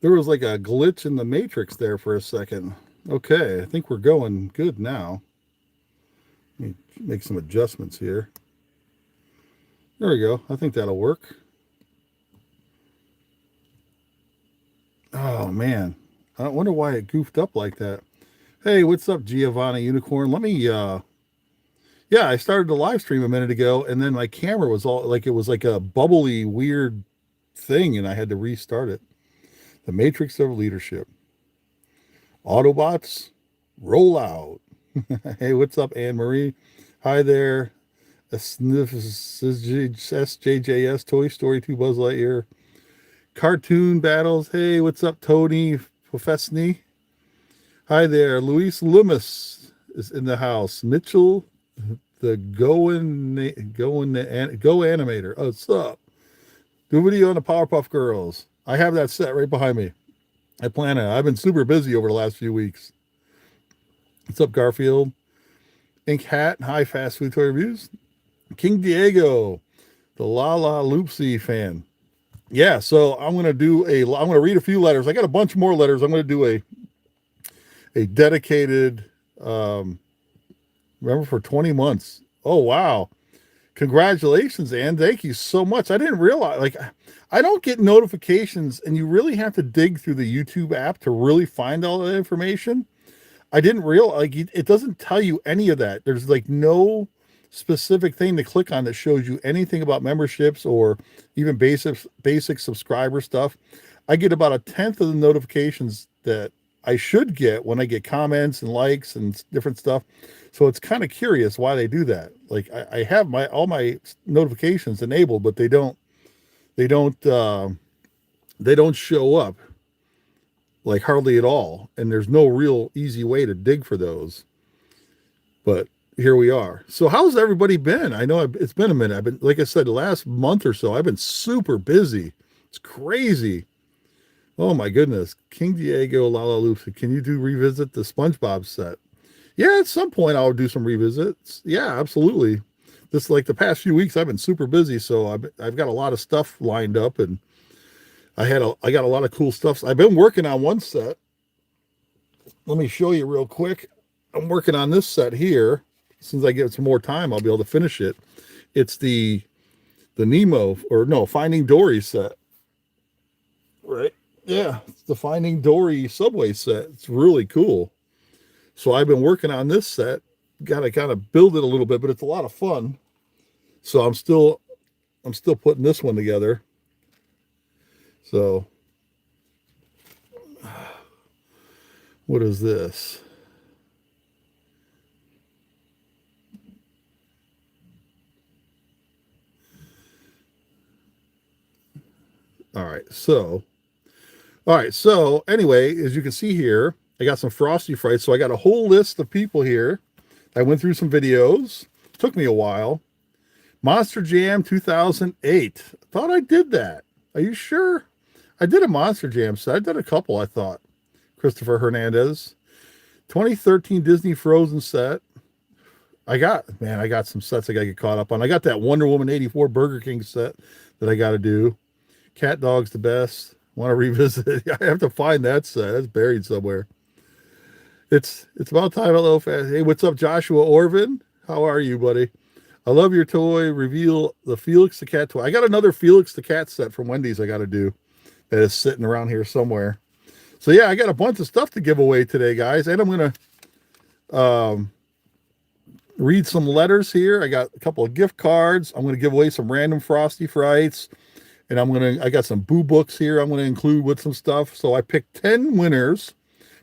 There was like a glitch in the matrix there for a second. Okay, I think we're going good now. Let me make some adjustments here. There we go. I think that'll work. Oh, man. I wonder why it goofed up like that. Hey, what's up, Giovanni Unicorn? Let me, yeah, I started the live stream a minute ago, and then my camera was all like, it was like a bubbly, weird thing, and I had to restart it. The Matrix of Leadership. Autobots, roll out. Hey, what's up, Anne Marie? Hi there. SJJS, Toy Story 2, Buzz Lightyear. Cartoon Battles. Hey, what's up, Tony Professny? Hi there. Luis Loomis is in the house. Mitchell, the Go Animator. Oh, what's up? Do a video on the Powerpuff Girls. I have that set right behind me. I plan it. I've been super busy over the last few weeks. What's up, Garfield? Ink Hat. Hi, Fast Food Toy Reviews. King Diego, the La La Loopsy fan. Yeah, so I'm going to read a few letters. I got a bunch more letters. I'm going to do a dedicated, remember, for 20 months. Oh, wow. Congratulations, Ann. Thank you so much. I didn't realize, like, I don't get notifications, and you really have to dig through the YouTube app to really find all that information. I didn't realize, like, it doesn't tell you any of that. There's like no specific thing to click on that shows you anything about memberships or even basic subscriber stuff. I get about 1/10 of the notifications that I should get when I get comments and likes and different stuff. So it's kind of curious why they do that. Like I have all my notifications enabled, but they don't show up like hardly at all. And there's no real easy way to dig for those. But here we are. So how's everybody been? I know it's been a minute. I've been, like I said, the last month or so, I've been super busy. It's crazy. Oh my goodness. King Diego, Lala Lucy, can you revisit the SpongeBob set? Yeah, at some point I'll do some revisits. Yeah, absolutely. This, like the past few weeks, I've been super busy. So I've got a lot of stuff lined up, and I got a lot of cool stuff. I've been working on one set. Let me show you real quick. I'm working on this set here. As soon as I get some more time, I'll be able to finish it. It's the Nemo, or no, Finding Dory set. Right? Yeah, it's the Finding Dory subway set. It's really cool. So I've been working on this set. Got to kind of build it a little bit, but it's a lot of fun. So I'm still putting this one together. So what is this? All right. So anyway, as you can see here, I got some Frosty Frights. So I got a whole list of people here. I went through some videos. Took me a while. Monster Jam 2008. Thought I did that. Are you sure? I did a Monster Jam set. I did a couple, I thought. Christopher Hernandez. 2013 Disney Frozen set. I got some sets I got to get caught up on. I got that Wonder Woman 84 Burger King set that I got to do. Cat Dog's the best. Want to revisit it? I have to find that set. That's buried somewhere. It's about time. Hello, fast. Hey, what's up, Joshua Orvin? How are you, buddy? I love your toy. Reveal the Felix the Cat toy. I got another Felix the Cat set from Wendy's I got to do that is sitting around here somewhere. So yeah, I got a bunch of stuff to give away today, guys, and I'm gonna read some letters here. I got a couple of gift cards. I'm gonna give away some random Frosty Frights. And I got some Boo books here I'm going to include with some stuff. So I picked 10 winners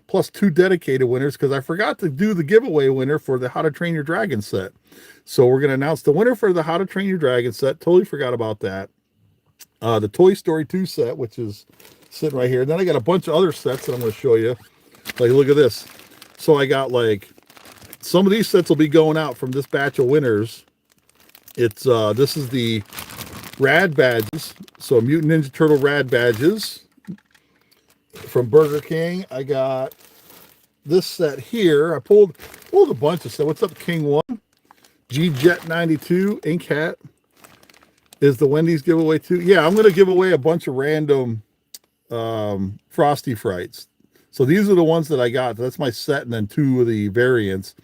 plus 2 dedicated winners because I forgot to do the giveaway winner for the How to Train Your Dragon set. So we're going to announce the winner for the How to Train Your Dragon set. Totally forgot about that. The Toy Story 2 set, which is sitting right here. And then I got a bunch of other sets that I'm going to show you. Like, look at this. So I got like, some of these sets will be going out from this batch of winners. It's, this is the Rad Badges. So Mutant Ninja Turtle Rad Badges from Burger King. I got this set here. I pulled a bunch of stuff. What's up, King 1? G-Jet 92 Ink Hat is the Wendy's giveaway too. Yeah, I'm going to give away a bunch of random Frosty Frights. So these are the ones that I got. That's my set and then 2 of the variants.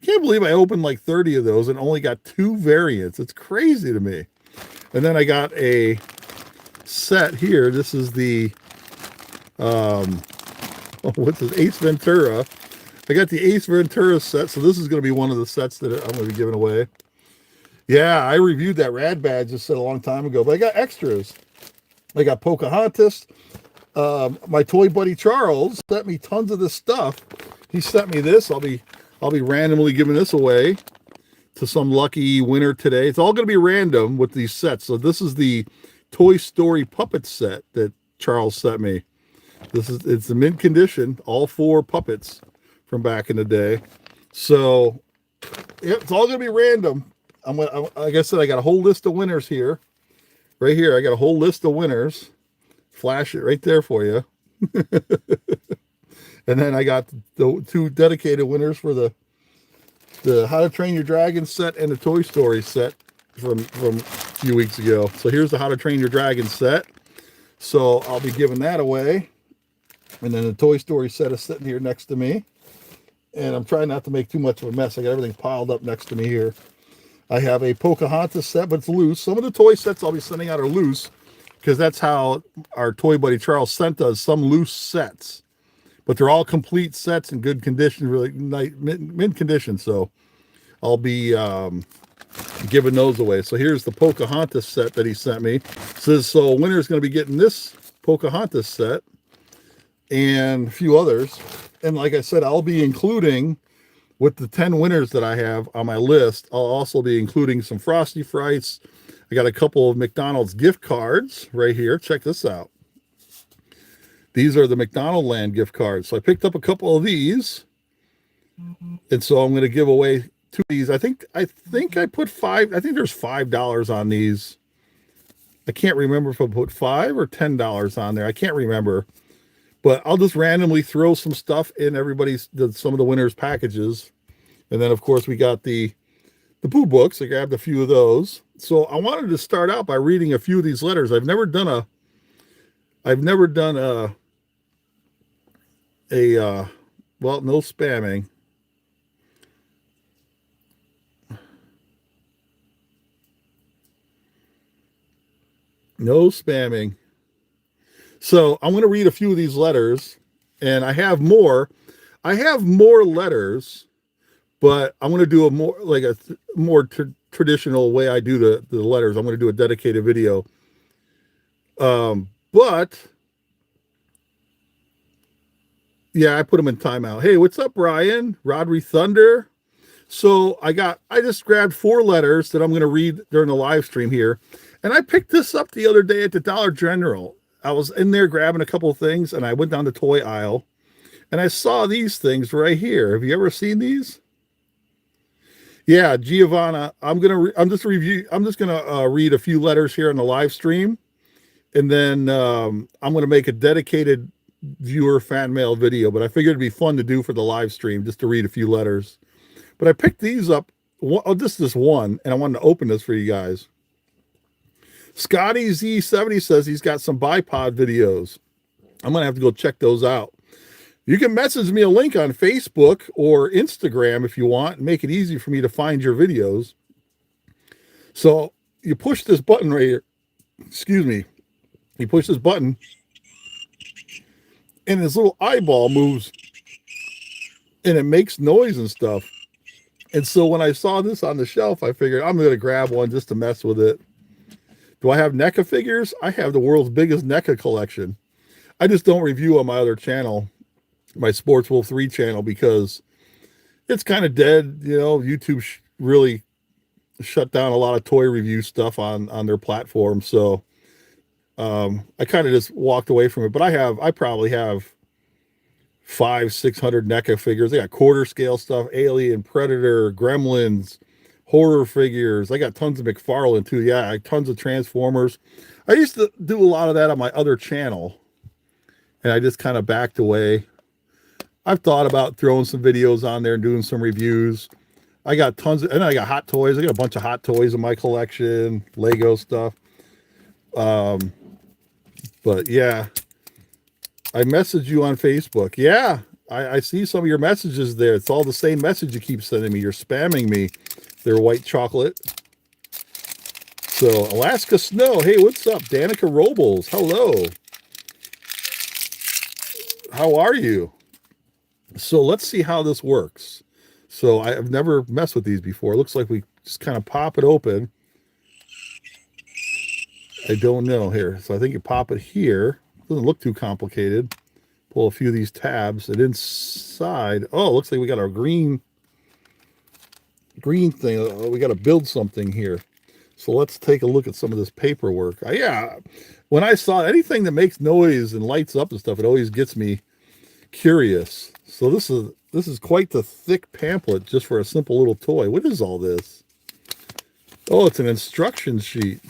Can't believe I opened like 30 of those and only got 2 variants. It's crazy to me. And then I got a set here. This is the, what's this? Ace Ventura. I got the Ace Ventura set. So this is going to be one of the sets that I'm going to be giving away. Yeah, I reviewed that Rad Badge just a long time ago, but I got extras. I got Pocahontas. My toy buddy Charles sent me tons of this stuff. He sent me this. I'll be randomly giving this away to some lucky winner today. It's all going to be random with these sets. So this is the Toy Story puppet set that Charles sent me. It's the mint condition, all 4 puppets from back in the day. So yeah, it's all going to be random. Like I said, I got a whole list of winners here. Right here, I got a whole list of winners. Flash it right there for you. And then I got the 2 dedicated winners for the How to Train Your Dragon set and the Toy Story set from a few weeks ago. So here's the How to Train Your Dragon set. So I'll be giving that away. And then the Toy Story set is sitting here next to me. And I'm trying not to make too much of a mess. I got everything piled up next to me here. I have a Pocahontas set, but it's loose. Some of the toy sets I'll be sending out are loose because that's how our toy buddy Charles sent us some loose sets. But they're all complete sets in good condition, really mint condition. So I'll be giving those away. So here's the Pocahontas set that he sent me. So winner's going to be getting this Pocahontas set and a few others. And like I said, I'll be including, with the 10 winners that I have on my list, I'll also be including some Frosty Frights. I got a couple of McDonald's gift cards right here. Check this out. These are the McDonald Land gift cards. So I picked up a couple of these. And so I'm going to give away 2 of these. I think I put 5. I think there's $5 on these. I can't remember if I put $5 or $10 on there. I can't remember. But I'll just randomly throw some stuff in some of the winners' packages. And then, of course, we got the Pooh books. I grabbed a few of those. So I wanted to start out by reading a few of these letters. I've never done a well, no spamming. No spamming. So I'm going to read a few of these letters, and I have more letters, but I'm going to do a more traditional way I do the letters. I'm going to do a dedicated video. But yeah, I put them in timeout. Hey, what's up, Ryan? Rodri Thunder. So I just grabbed 4 letters that I'm going to read during the live stream here. And I picked this up the other day at the Dollar General. I was in there grabbing a couple of things, and I went down the toy aisle, and I saw these things right here. Have you ever seen these? Yeah, Giovanna. I'm just gonna read a few letters here on the live stream, and then I'm gonna make a dedicated viewer fan mail video. But I figured it'd be fun to do for the live stream, just to read a few letters. But I picked these up. Just this one, and I wanted to open this for you guys. Scotty Z70 says he's got some bipod videos. I'm going to have to go check those out. You can message me a link on Facebook or Instagram if you want, and make it easy for me to find your videos. So you push this button right here. Excuse me. You push this button, and this little eyeball moves, and it makes noise and stuff. And so when I saw this on the shelf, I figured I'm going to grab one just to mess with it. Do I have NECA figures? I have the world's biggest NECA collection. I just don't review on my other channel, my Sportswolf3 channel, because it's kind of dead. You know, YouTube really shut down a lot of toy review stuff on their platform. So I kind of just walked away from it. But I probably have 500-600 NECA figures. I got quarter scale stuff, Alien, Predator, Gremlins, horror figures. I got tons of McFarlane too. Yeah, tons of Transformers. I used to do a lot of that on my other channel, and I just kind of backed away. I've thought about throwing some videos on there and doing some reviews. I got tons of, and I got Hot Toys. I got a bunch of Hot Toys in my collection, Lego stuff. But yeah, I messaged you on Facebook. Yeah, I see some of your messages there. It's all the same message you keep sending me. You're spamming me. They're white chocolate. So, Alaska Snow. Hey, what's up? Danica Robles. Hello. How are you? So, let's see how this works. So, I've never messed with these before. It looks like we just kind of pop it open. I don't know here. So, I think you pop it here. Doesn't look too complicated. Pull a few of these tabs. And inside, oh, it looks like we got our green thing. We got to build something here. So let's take a look at some of this paperwork. Yeah, when I saw anything that makes noise and lights up and stuff, it always gets me curious. So this is quite the thick pamphlet just for a simple little toy. What is all this? Oh, it's an instruction sheet.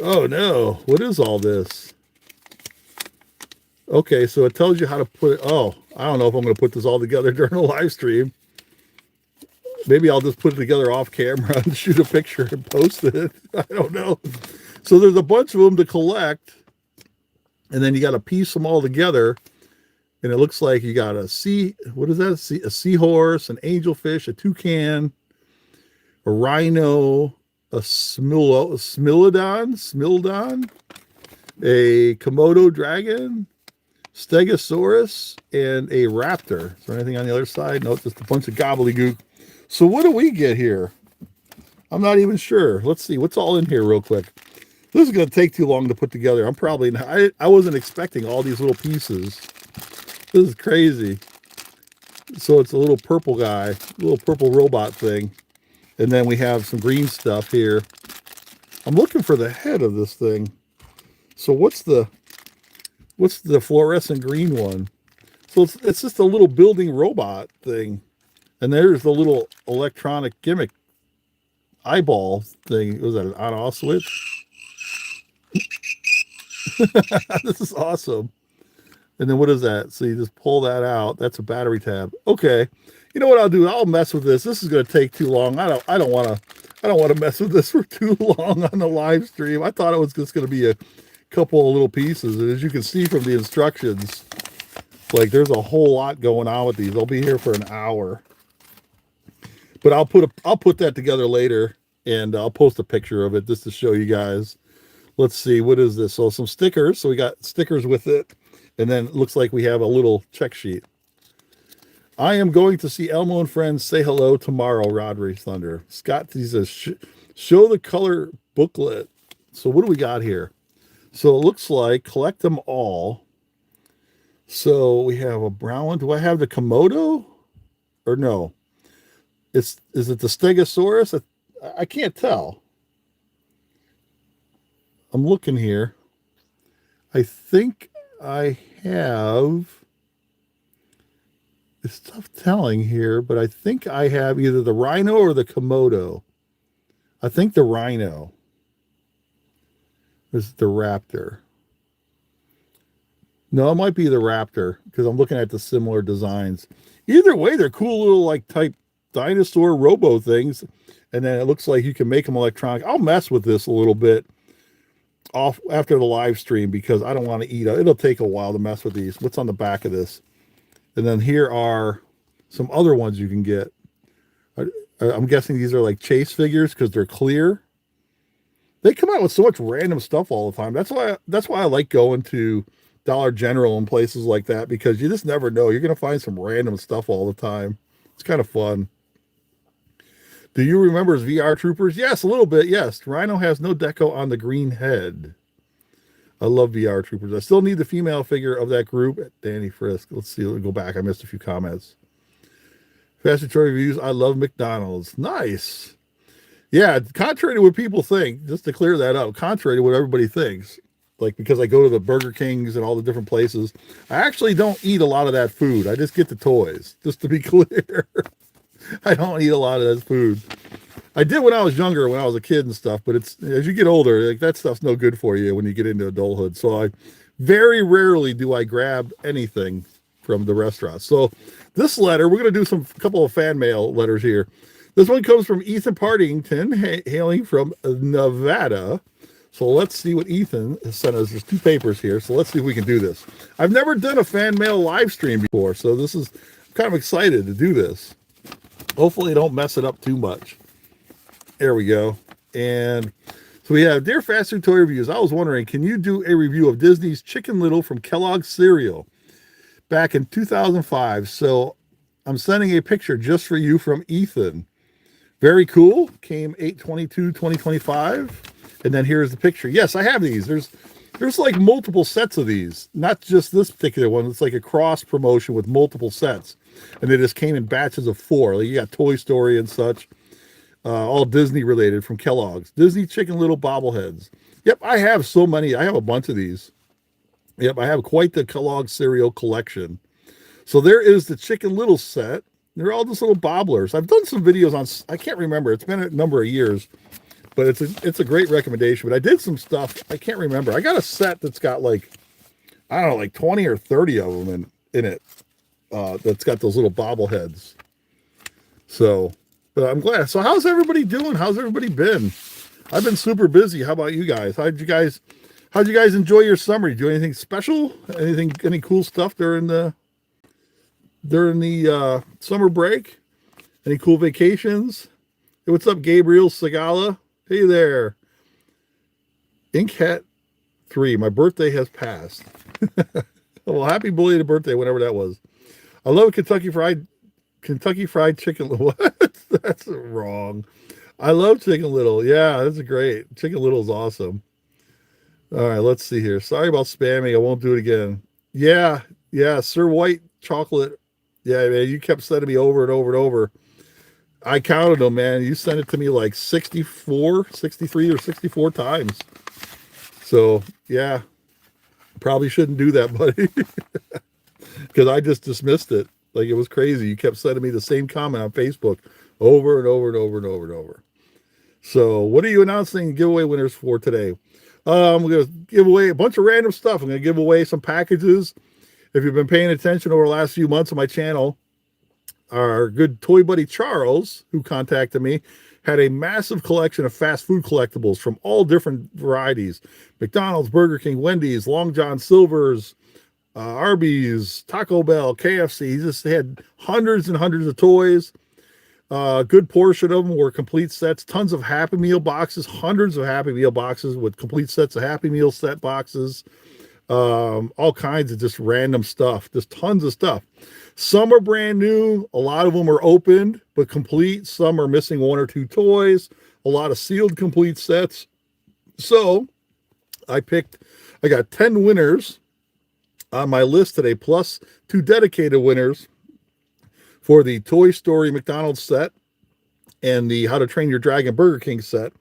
Oh no, what is all this? Okay, so it tells you how to put it. Oh, I don't know if I'm going to put this all together during a live stream. Maybe I'll just put it together off camera and shoot a picture and post it. I don't know. So there's a bunch of them to collect. And then you got to piece them all together. And it looks like you got a what is that? A seahorse, an angelfish, a toucan, a rhino, a smilodon, a Komodo dragon, stegosaurus, and a raptor. Is there anything on the other side? No, it's just a bunch of gobbledygook. So what do we get here? I'm not even sure. Let's see what's all in here real quick. This is going to take too long to put together. I'm probably not, I wasn't expecting all these little pieces. This is crazy. So it's a little purple guy, a little purple robot thing. And then we have some green stuff here. I'm looking for the head of this thing. So what's the fluorescent green one? So it's just a little building robot thing. And there's the little electronic gimmick eyeball thing. Was that an on-off switch? This is awesome. And then what is that? So you just pull that out. That's a battery tab. Okay. You know what I'll do? I'll mess with this. This is going to take too long. I don't want to mess with this for too long on the live stream. I thought it was just going to be a couple of little pieces. And as you can see from the instructions, like there's a whole lot going on with these. I'll be here for an hour. But I'll put that together later, and I'll post a picture of it just to show you guys. Let's see, what is this? So some stickers. So we got stickers with it, and then it looks like we have a little check sheet. I am going to see Elmo and Friends. Say hello tomorrow, Rodri Thunder. Scott, he says, show the color booklet. So what do we got here? So it looks like collect them all. So we have a brown one. Do I have the Komodo or no? Is it the Stegosaurus? I can't tell. I'm looking here. I think I have, it's tough telling here, but I think I have either the rhino or the Komodo. I think the rhino. This is the raptor. No, it might be the raptor because I'm looking at the similar designs. Either way, they're cool little like type dinosaur robo things, and then it looks like you can make them electronic. I'll mess with this a little bit off after the live stream because I don't want to eat it. It'll take a while to mess with these. What's on the back of this? And then here are some other ones you can get. I'm guessing these are like chase figures because they're clear. They come out with so much random stuff all the time. That's why I like going to Dollar General and places like that, because you just never know. You're going to find some random stuff all the time. It's kind of fun. Do you remember his VR Troopers? Yes, a little bit. Yes. Rhino has no deco on the green head. I love VR Troopers. I still need the female figure of that group. Danny Frisk. Let's see. Let me go back. I missed a few comments. FastFoodToyReviews. I love McDonald's. Nice. Yeah, contrary to what people think, just to clear that up, contrary to what everybody thinks, like because I go to the Burger Kings and all the different places, I actually don't eat a lot of that food. I just get the toys, just to be clear. I don't eat a lot of that food. I did when I was younger, when I was a kid and stuff, but it's as you get older, like that stuff's no good for you when you get into adulthood. So I very rarely do I grab anything from the restaurant. So this letter, we're going to do couple of fan mail letters here. This one comes from Ethan Partington, hailing from Nevada. So let's see what Ethan has sent us. There's 2 papers here, so let's see if we can do this. I've never done a fan mail live stream before, so this is, I'm kind of excited to do this. Hopefully I don't mess it up too much. There we go. And so we have, Dear Fast Food Toy Reviews, I was wondering, can you do a review of Disney's Chicken Little from Kellogg's cereal back in 2005? So I'm sending a picture just for you from Ethan. Very cool. Came 8/22/2025. And then here's the picture. Yes, I have these. There's like multiple sets of these, not just this particular one. It's like a cross promotion with multiple sets. And they just came in batches of 4. Like you got Toy Story and such, all Disney related from Kellogg's. Disney Chicken Little bobbleheads. Yep, I have so many. I have a bunch of these. Yep, I have quite the Kellogg's cereal collection. So there is the Chicken Little set. They're all just little bobblers. I've done some videos on, I can't remember. It's been a number of years. But it's a great recommendation. But I did some stuff. I can't remember. I got a set that's got like, I don't know, like 20 or 30 of them in it. That's got those little bobbleheads. So, but I'm glad. So how's everybody doing? How's everybody been? I've been super busy. How about you guys? How'd you guys enjoy your summer? Did you do anything special? Any cool stuff during the summer break? Any cool vacations? Hey, what's up, Gabriel Segala? Hey there. Inkhat 3. My birthday has passed. Well, happy belated birthday, whenever that was. I love Kentucky Fried Chicken. What? That's wrong. I love Chicken Little. Yeah, that's great. Chicken Little is awesome. All right, let's see here. Sorry about spamming. I won't do it again. Yeah, Sir White Chocolate. Yeah, man, you kept sending me over and over and over. I counted them, man. You sent it to me like 63 or 64 times. So, yeah, probably shouldn't do that, buddy. Because I just dismissed it. Like, it was crazy. You kept sending me the same comment on Facebook over and over and over and over and over. So, what are you announcing giveaway winners for today? I'm going to give away a bunch of random stuff. I'm going to give away some packages. If you've been paying attention over the last few months on my channel, our good toy buddy Charles, who contacted me, had a massive collection of fast food collectibles from all different varieties. McDonald's, Burger King, Wendy's, Long John Silver's, Arby's, Taco Bell, KFC. He just had hundreds and hundreds of toys. A good portion of them were complete sets. Tons of Happy Meal boxes, hundreds of Happy Meal boxes with complete sets of Happy Meal set boxes. All kinds of just random stuff. Just tons of stuff. Some are brand new. A lot of them are opened, but complete. Some are missing 1 or 2 toys. A lot of sealed complete sets. So I got 10 winners on my list today, plus 2 dedicated winners for the Toy Story McDonald's set and the How to Train Your Dragon Burger King set.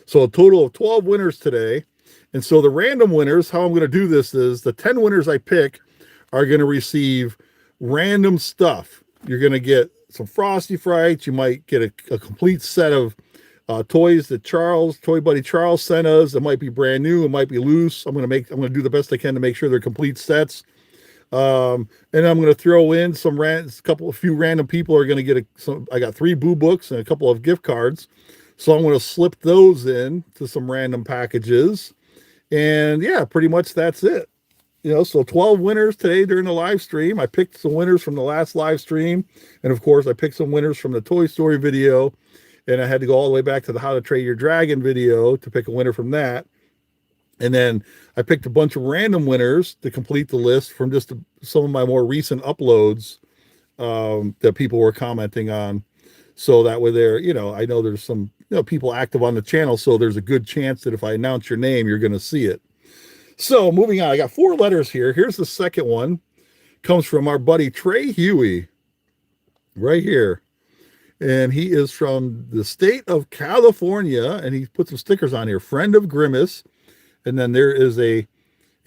So a total of 12 winners today. And so the random winners, how I'm going to do this is the 10 winners I pick are going to receive random stuff. You're going to get some Frosty Frights. You might get a complete set of toys that toy buddy Charles sent us. It might be brand new. It might be loose. I'm going to do the best I can to make sure they're complete sets. And I'm going to throw in a few random people are going to get I got 3 Boo Books and a couple of gift cards. So I'm going to slip those in to some random packages. And yeah, pretty much that's it. So 12 winners today during the live stream. I picked some winners from the last live stream. And of course, I picked some winners from the Toy Story video. And I had to go all the way back to the How to Train Your Dragon video to pick a winner from that. And then I picked a bunch of random winners to complete the list from just some of my more recent uploads that people were commenting on. So that way I know there's some people active on the channel. So there's a good chance that if I announce your name, you're going to see it. So moving on, I got 4 letters here. Here's the second one. Comes from our buddy Trey Huey right here. And he is from the state of California. And he put some stickers on here. Friend of Grimace. And then there is a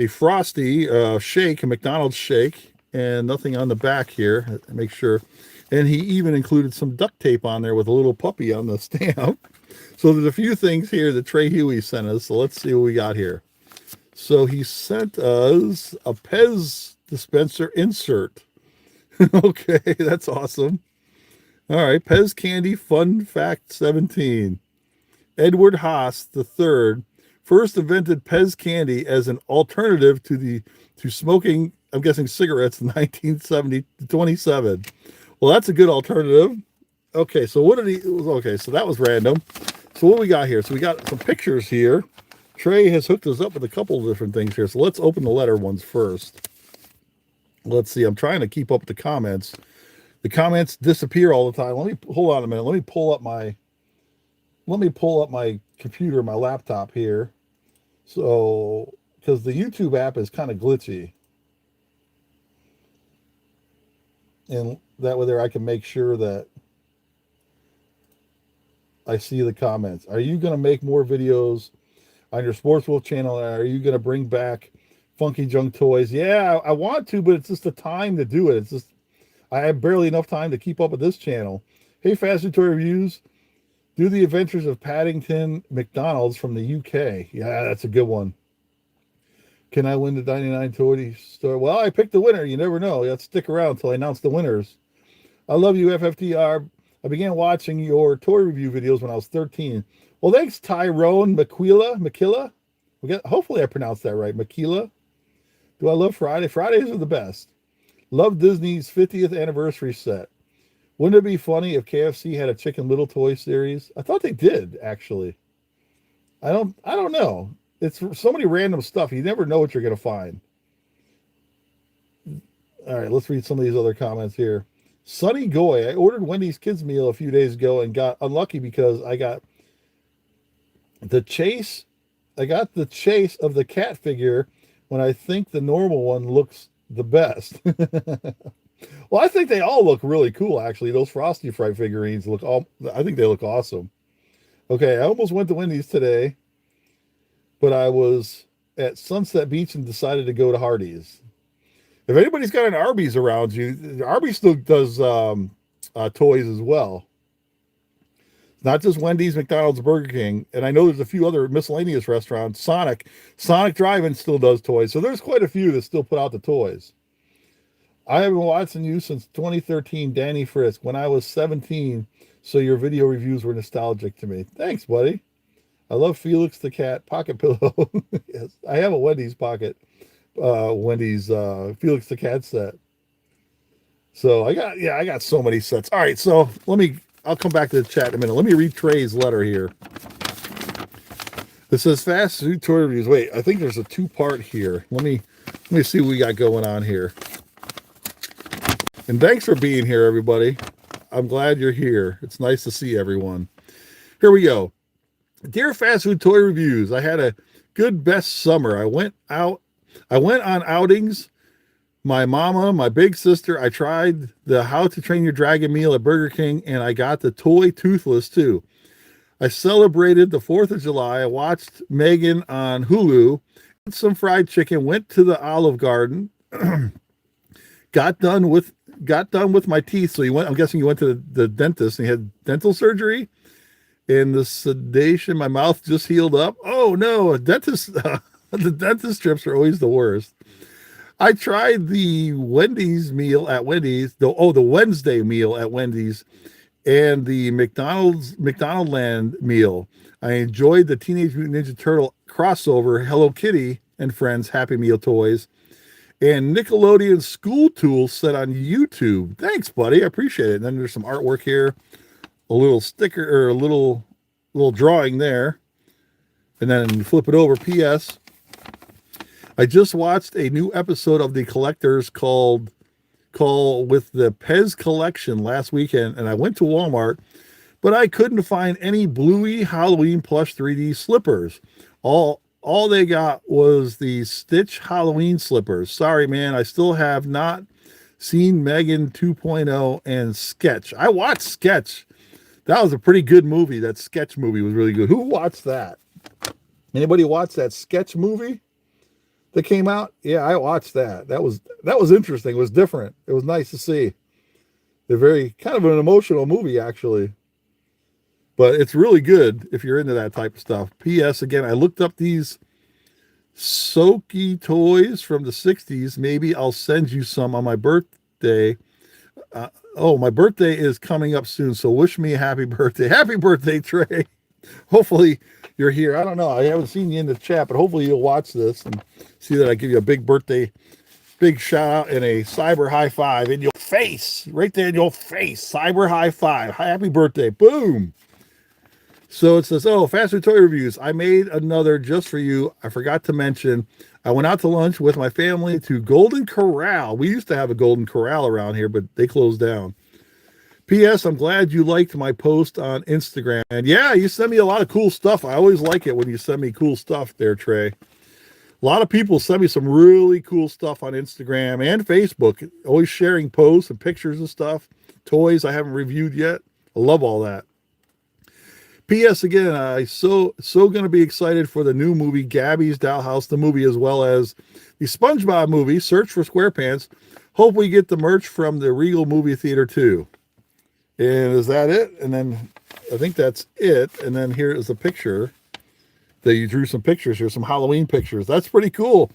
Frosty shake, a McDonald's shake. And nothing on the back here. Make sure. And he even included some duct tape on there with a little puppy on the stamp. So there's a few things here that Trey Huey sent us. So let's see what we got here. So he sent us a Pez dispenser insert. Okay, that's awesome. All right, Pez Candy Fun Fact 17. Edward Haas III first invented Pez candy as an alternative to smoking, I'm guessing cigarettes in 1927. Well, that's a good alternative. Okay, so what did he, okay, so that was random. So what we got here? So we got some pictures here. Trey has hooked us up with a couple of different things here. So let's open the letter ones first. Let's see. I'm trying to keep up with the comments. The comments disappear all the time. Let me hold on a minute. Let me pull up my computer, my laptop here. So, because the YouTube app is kind of glitchy. And that way there I can make sure that I see the comments. Are you going to make more videos on your Sportswolf channel? Are you going to bring back funky junk toys? Yeah, I want to, but it's just the time to do it. It's just, I have barely enough time to keep up with this channel. Hey, FastFoodToyReviews, do the adventures of Paddington McDonald's from the UK. Yeah, that's a good one. Can I win the 99 toy store? Well, I picked the winner. You never know. You have to stick around until I announce the winners. I love you, FFTR. I began watching your toy review videos when I was 13. Well, thanks, Tyrone Makila. Hopefully I pronounced that right. Makila. Do I love Friday? Fridays are the best. Love Disney's 50th anniversary set. Wouldn't it be funny if KFC had a Chicken Little toy series? I thought they did, actually. I don't know. It's so many random stuff. You never know what you're going to find. All right, let's read some of these other comments here. Sunny Goy, I ordered Wendy's kids meal a few days ago and got unlucky because I got the chase of the cat figure when I think the normal one looks the best. Well, I think they all look really cool, actually. Those Frosty Fry figurines I think they look awesome. Okay, I almost went to Wendy's today, but I was at Sunset Beach and decided to go to Hardee's. If anybody's got an Arby's around you, Arby's still does toys as well. Not just Wendy's, McDonald's, Burger King. And I know there's a few other miscellaneous restaurants. Sonic Drive-In still does toys. So there's quite a few that still put out the toys. I have been watching you since 2013, Danny Frisk, when I was 17. So your video reviews were nostalgic to me. Thanks, buddy. I love Felix the Cat pocket pillow. Yes, I have a Wendy's Felix the Cat set. So I got so many sets. All right, so I'll come back to the chat in a minute. Let me read Trey's letter here. It says Fast Food Toy Reviews. Wait, I think there's a two-part here. Let me see what we got going on here. And thanks for being here, everybody. I'm glad you're here. It's nice to see everyone. Here we go. Dear Fast Food Toy Reviews, I had a good best summer. I went on outings. My mama, my big sister, I tried the How to Train Your Dragon meal at Burger King, and I got the toy Toothless too. I celebrated the 4th of July. I watched Megan on Hulu, ate some fried chicken, went to the Olive Garden, got done with my teeth. So I'm guessing you went to the dentist and you had dental surgery, and the sedation, my mouth just healed up. Oh no, the dentist strips are always the worst. I tried the Wendy's meal at Wendy's, the Wednesday meal at Wendy's, and the McDonaldland meal. I enjoyed the Teenage Mutant Ninja Turtle crossover, Hello Kitty and Friends Happy Meal toys, and Nickelodeon School Tools set on YouTube. Thanks, buddy. I appreciate it. And then there's some artwork here, a little sticker or a little drawing there, and then flip it over. P.S. I just watched a new episode of the Collector's Call with the Pez collection last weekend, and I went to Walmart, but I couldn't find any Bluey Halloween plush 3D slippers. All they got was the Stitch Halloween slippers. Sorry, man. I still have not seen Megan 2.0 and Sketch. I watched Sketch. That was a pretty good movie. That Sketch movie was really good. Who watched that? Anybody watch that Sketch movie that came out? Yeah, I watched that. That was interesting. It was different. It was nice to see. They're very kind of an emotional movie, actually. But it's really good if you're into that type of stuff. P.S. Again, I looked up these Soki toys from the 60s. Maybe I'll send you some on my birthday. My birthday is coming up soon, so wish me a happy birthday. Happy birthday, Trey. Hopefully you're here. I don't know. I haven't seen you in the chat, but hopefully you'll watch this and see that I give you a big birthday, big shout out and a cyber high five in your face, right there in your face. Cyber high five. Happy birthday. Boom. So it says, oh, Fast Food Toy Reviews. I made another just for you. I forgot to mention, I went out to lunch with my family to Golden Corral. We used to have a Golden Corral around here, but they closed down. P.S. I'm glad you liked my post on Instagram. And yeah, you send me a lot of cool stuff. I always like it when you send me cool stuff there, Trey. A lot of people send me some really cool stuff on Instagram and Facebook. Always sharing posts and pictures and stuff. Toys I haven't reviewed yet. I love all that. P.S. again, I so going to be excited for the new movie, Gabby's Dollhouse, the movie, as well as the SpongeBob movie, Search for SquarePants. Hope we get the merch from the Regal Movie Theater too. And is that it? And then I think that's it. And then here is a picture that you drew some pictures here, some Halloween pictures. That's pretty cool.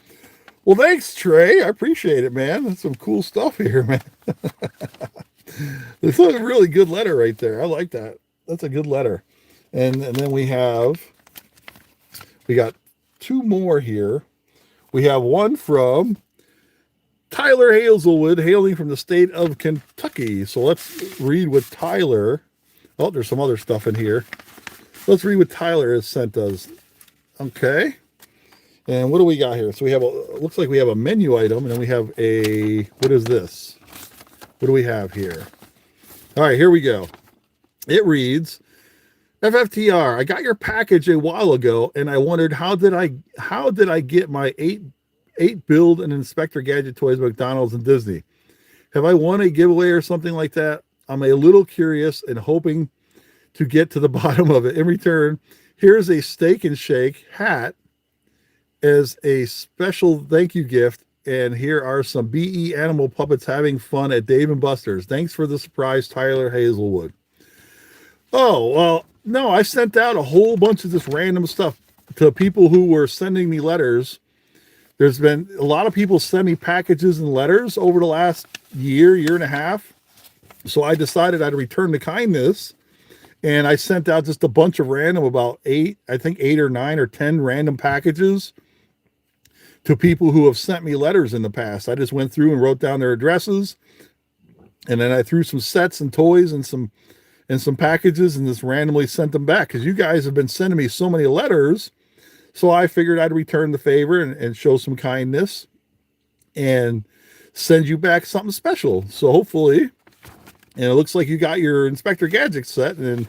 Well, thanks, Trey. I appreciate it, man. That's some cool stuff here, man. It's a really good letter right there. I like that. That's a good letter. And then we got two more here. We have one from Tyler Hazelwood, hailing from the state of Kentucky. So let's read what Tyler, oh, there's some other stuff in here. Let's read what Tyler has sent us. Okay. And what do we got here? So we have looks like we have a menu item, and then we have what is this? What do we have here? All right, here we go. It reads, FFTR, I got your package a while ago, and I wondered how did I get my 8 build and Inspector Gadget toys, McDonald's and Disney? Have I won a giveaway or something like that? I'm a little curious and hoping to get to the bottom of it. In return, here's a Steak and Shake hat as a special thank you gift. And here are some BE animal puppets having fun at Dave & Buster's. Thanks for the surprise, Tyler Hazelwood. Oh, well, no, I sent out a whole bunch of this random stuff to people who were sending me letters. There's been a lot of people send me packages and letters over the last year and a half. So I decided I'd return the kindness. And I sent out just a bunch of random, about 8 or 9 or 10 random packages to people who have sent me letters in the past. I just went through and wrote down their addresses. And then I threw some sets and toys and some packages and just randomly sent them back. Because you guys have been sending me so many letters. So I figured I'd return the favor and show some kindness and send you back something special. So hopefully, and it looks like you got your Inspector Gadget set. And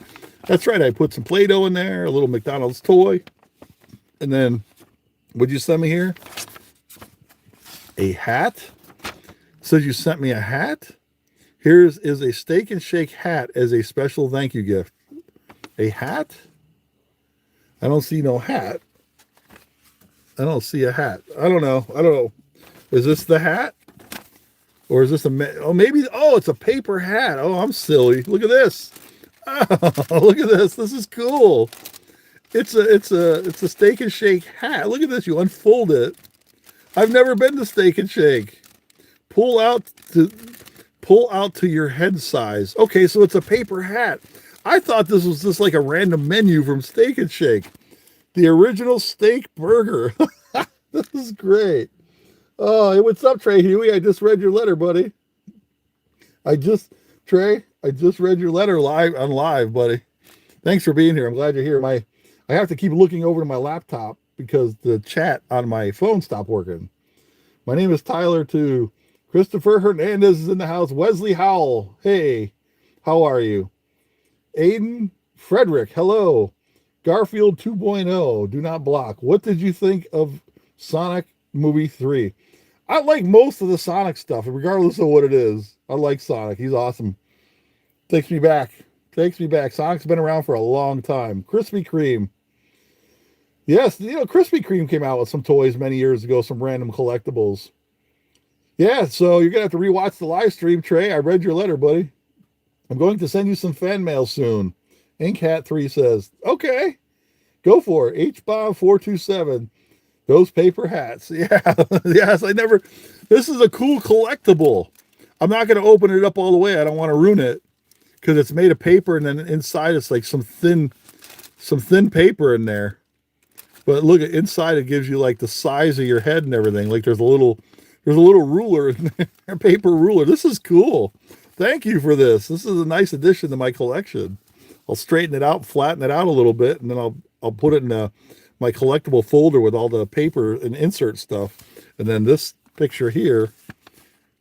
that's right, I put some Play-Doh in there, a little McDonald's toy. And then, what'd you send me here? A hat? It says you sent me a hat? Here's a Steak and Shake hat as a special thank you gift. A hat? I don't see no hat. I don't see a hat. I don't know. Is this the hat? Or is this it's a paper hat. Oh, I'm silly. Look at this. Oh, look at this. This is cool. It's a Steak and Shake hat. Look at this. You unfold it. I've never been to Steak and Shake. Pull out to your head size. Okay, so it's a paper hat. I thought this was just like a random menu from Steak and Shake. The original steak burger. This is great. Oh, hey, what's up, Trey Huey? I just read your letter, buddy. I just read your letter live, buddy. Thanks for being here. I'm glad you're here. I have to keep looking over to my laptop because the chat on my phone stopped working. My name is Tyler too. Christopher Hernandez is in the house. Wesley Howell. Hey, how are you? Aiden Frederick. Hello. Garfield 2.0, do not block. What did you think of Sonic Movie 3? I like most of the Sonic stuff, regardless of what it is. I like Sonic. He's awesome. Takes me back. Sonic's been around for a long time. Krispy Kreme. Yes, Krispy Kreme came out with some toys many years ago, some random collectibles. Yeah, so you're going to have to rewatch the live stream, Trey. I read your letter, buddy. I'm going to send you some fan mail soon. Inkhat3 says, okay, go for it. HBomb427. Those paper hats. Yeah, yes, this is a cool collectible. I'm not going to open it up all the way. I don't want to ruin it because it's made of paper and then inside it's like some thin paper in there. But look at inside, it gives you like the size of your head and everything. Like there's a little ruler in there, a paper ruler. This is cool. Thank you for this. This is a nice addition to my collection. I'll straighten it out, flatten it out a little bit, and then I'll put it in my collectible folder with all the paper and insert stuff. And then this picture here,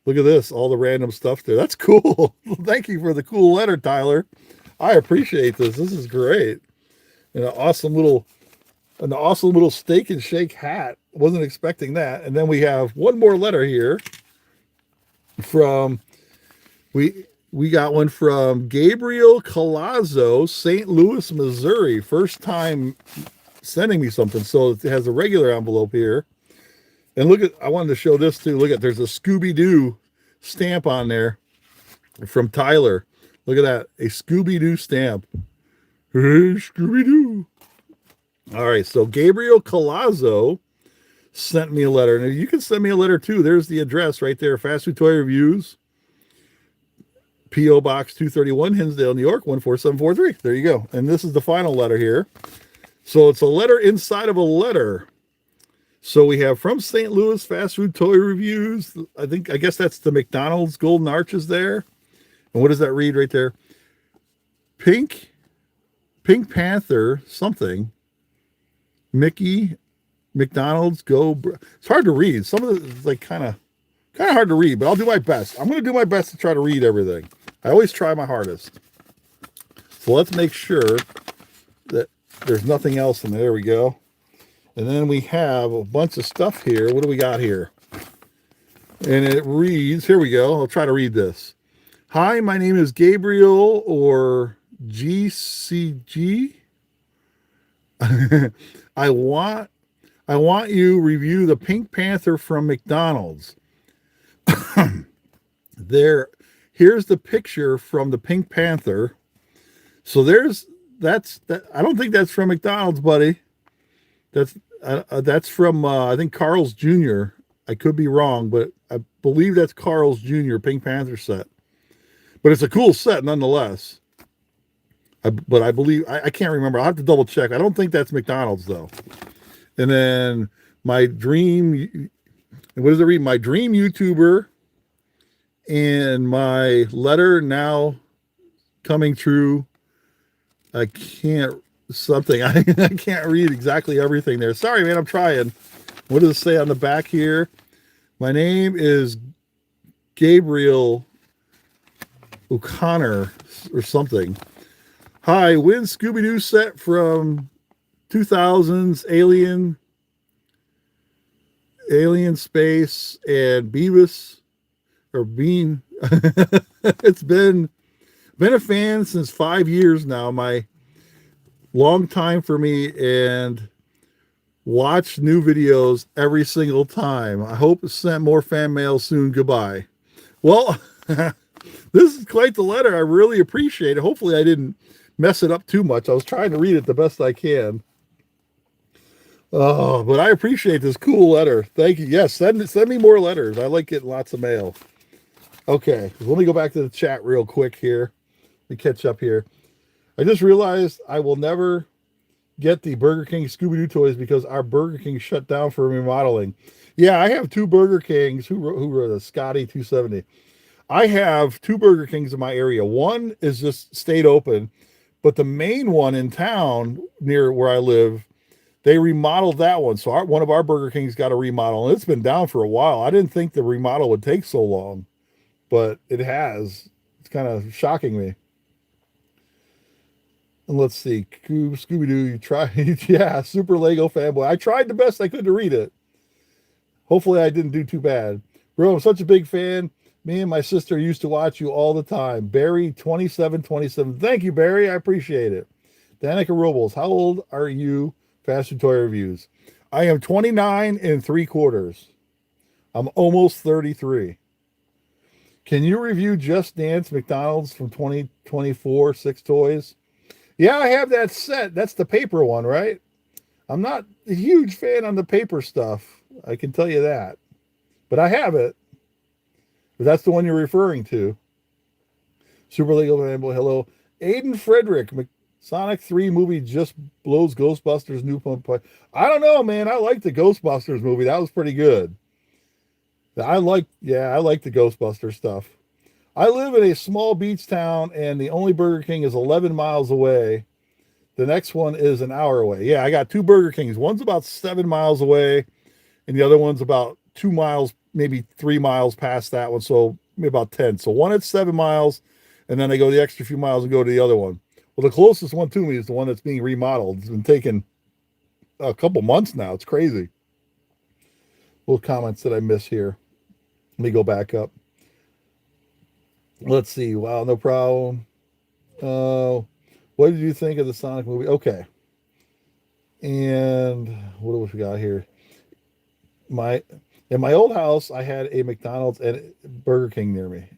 look at this, all the random stuff there. That's cool. Thank you for the cool letter, Tyler. I appreciate this. This is great. And an awesome little steak and shake hat. Wasn't expecting that. And then we have one more letter here from we got one from Gabriel Colazzo, St. Louis, Missouri. First time sending me something. So it has a regular envelope here. And look at, I wanted to show this too. Look at, there's a Scooby-Doo stamp on there from Tyler. Look at that, a Scooby-Doo stamp. Hey, Scooby-Doo. All right, so Gabriel Colazzo sent me a letter. And you can send me a letter too. There's the address right there, Fast Food Toy Reviews, P.O. Box 231, Hinsdale, New York, 14743. There you go. And this is the final letter here. So it's a letter inside of a letter. So we have from St. Louis, Fast Food Toy Reviews. I guess that's the McDonald's Golden Arches there. And what does that read right there? Pink Panther something. Mickey, McDonald's, go. It's hard to read. Some of it is like kind of hard to read, but I'll do my best. I'm going to do my best to try to read everything. I always try my hardest. So let's make sure that there's nothing else in there. There we go. And then we have a bunch of stuff here. What do we got here? And it reads, here we go. I'll try to read this. Hi, my name is Gabriel or GCG. I want you review the Pink Panther from McDonald's. Here's the picture from the Pink Panther. So that's I don't think that's from McDonald's, buddy. That's from I think Carl's Jr. I could be wrong, but I believe that's Carl's Jr. Pink Panther set. But it's a cool set nonetheless. But I believe I can't remember. I'll have to double check. I don't think that's McDonald's though. And then my dream, what does it read? My dream YouTuber and my letter now coming true. I can't read exactly everything there. Sorry, man, I'm trying. What does it say on the back here? My name is Gabriel O'Connor or something. Hi, win Scooby-Doo set from 2000s Alien Space and Beavis or Bean. It's been a fan since 5 years now. My long time for me, and watch new videos every single time. I hope to send more fan mail soon. Goodbye. Well, this is quite the letter. I really appreciate it. Hopefully I didn't mess it up too much. I was trying to read it the best I can. Oh, but I appreciate this cool letter. Thank you. Yes, send me more letters. I like getting lots of mail. Okay, let me go back to the chat real quick here. Let me catch up here. I just realized I will never get the Burger King Scooby-Doo toys because our Burger King shut down for remodeling. Yeah, I have two Burger Kings. Who wrote a Scotty 270? I have two Burger Kings in my area. One is just stayed open, but the main one in town near where I live, they remodeled that one. So one of our Burger Kings got a remodel, and it's been down for a while. I didn't think the remodel would take so long, but it has. It's kind of shocking me. And let's see, Scooby-Doo, you tried. Yeah, Super Lego fanboy. I tried the best I could to read it. Hopefully I didn't do too bad. Bro, I'm such a big fan. Me and my sister used to watch you all the time. Barry 2727. Thank you, Barry. I appreciate it. Danica Robles, how old are you? Fast Food Toy Reviews. I am 29 3/4. I'm almost 33. Can you review Just Dance McDonald's from 2024 6 toys? Yeah, I have that set. That's the paper one, right? I'm not a huge fan on the paper stuff. I can tell you that. But I have it. But that's the one you're referring to. Super Legal Ramble, hello. Aiden Frederick, Sonic 3 movie just blows Ghostbusters new point. I don't know, man. I like the Ghostbusters movie. That was pretty good. I like the Ghostbuster stuff. I live in a small beach town, and the only Burger King is 11 miles away. The next one is an hour away. Yeah, I got two Burger Kings. One's about 7 miles away, and the other one's about 2 miles, maybe 3 miles past that one. So maybe about 10. So one at 7 miles, and then I go the extra few miles and go to the other one. Well, the closest one to me is the one that's being remodeled. It's been taking a couple months now. It's crazy. What comments did I miss here? Let me go back up. Let's see. Wow, no problem. What did you think of the Sonic movie? Okay. And what do we got here? In my old house, I had a McDonald's and Burger King near me.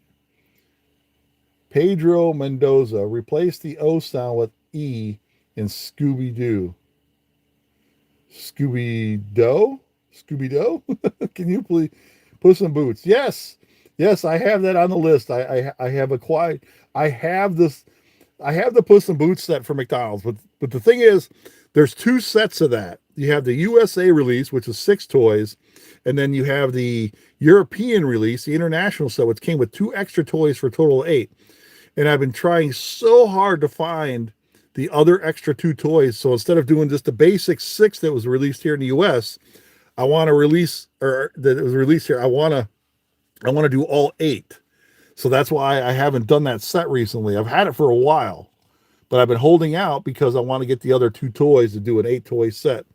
Pedro Mendoza, replace the O sound with E in Scooby-Doo. Scooby-Doo? Scooby-Doo? Can you please put some boots? Yes. Yes, I have that on the list. I have acquired. I have the Puss in Boots set for McDonald's, but the thing is, there's two sets of that. You have the USA release, which is 6 toys, and then you have the European release, the international set, which came with 2 extra toys for a total of 8. And I've been trying so hard to find the other extra 2 toys. So instead of doing just the basic 6 that was released here in the US, I want to release, or that it was released here, I want to do all 8. So that's why I haven't done that set recently. I've had it for a while, but I've been holding out because I want to get the other 2 toys to do an 8 toy set.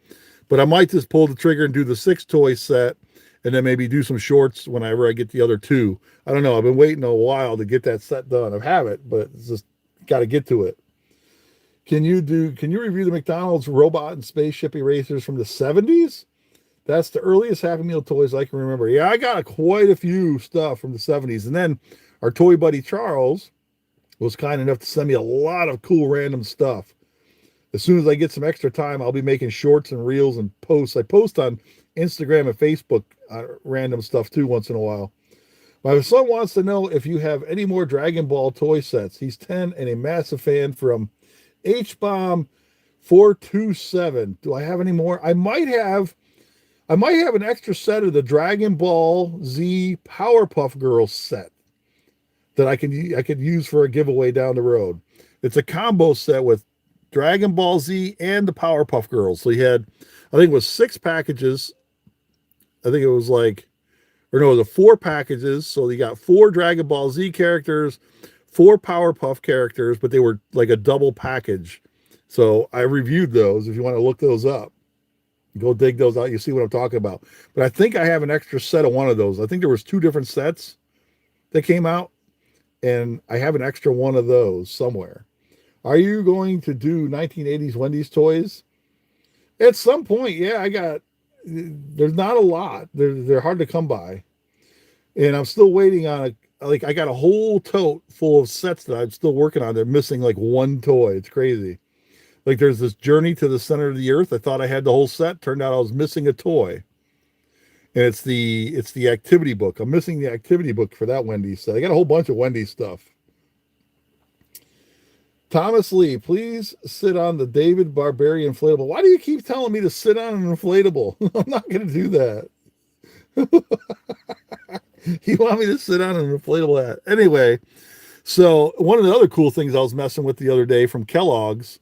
But I might just pull the trigger and do the 6 toy set, and then maybe do some shorts whenever I get the other 2. I don't know. I've been waiting a while to get that set done. I have it, but it's just got to get to it. Can you review the McDonald's robot and spaceship erasers from the 70s? That's the earliest Happy Meal toys I can remember. Yeah, I got quite a few stuff from the 70s. And then our toy buddy Charles was kind enough to send me a lot of cool random stuff. As soon as I get some extra time, I'll be making shorts and reels and posts. I post on Instagram and Facebook random stuff too once in a while. My son wants to know if you have any more Dragon Ball toy sets. He's 10 and a massive fan from HBomb 427. Do I have any more? I might have an extra set of the Dragon Ball Z Powerpuff Girls set that I could use for a giveaway down the road. It's a combo set with Dragon Ball Z and the Powerpuff Girls. So he had, I think it was 6 packages. I think it was it was 4 packages. So you got 4 Dragon Ball Z characters, 4 Powerpuff characters, but they were like a double package. So I reviewed those. If you want to look those up, go dig those out. You see what I'm talking about. But I think I have an extra set of one of those. I think there was 2 different sets that came out, and I have an extra one of those somewhere. Are you going to do 1980s Wendy's toys? At some point, yeah. There's not a lot. They're hard to come by. And I'm still waiting on I got a whole tote full of sets that I'm still working on. They're missing like 1 toy. It's crazy. Like there's this Journey to the Center of the Earth. I thought I had the whole set. Turned out I was missing a toy. And it's the activity book. I'm missing the activity book for that Wendy's set. I got a whole bunch of Wendy's stuff. Thomas Lee, please sit on the David Barbarian inflatable. Why do you keep telling me to sit on an inflatable? I'm not going to do that. You want me to sit on an inflatable hat? Anyway, so one of the other cool things I was messing with the other day from Kellogg's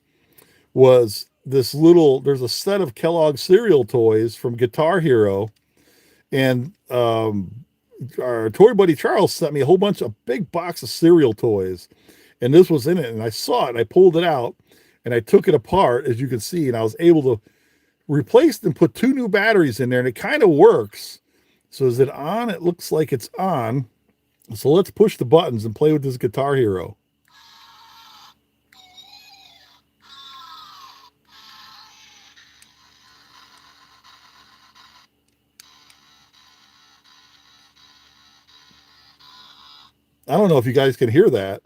was there's a set of Kellogg cereal toys from Guitar Hero. And our toy buddy Charles sent me a big box of cereal toys. And this was in it, and I saw it, and I pulled it out, and I took it apart, as you can see, and I was able to replace and put 2 new batteries in there, and it kind of works. So is it on? It looks like it's on. So let's push the buttons and play with this Guitar Hero. I don't know if you guys can hear that.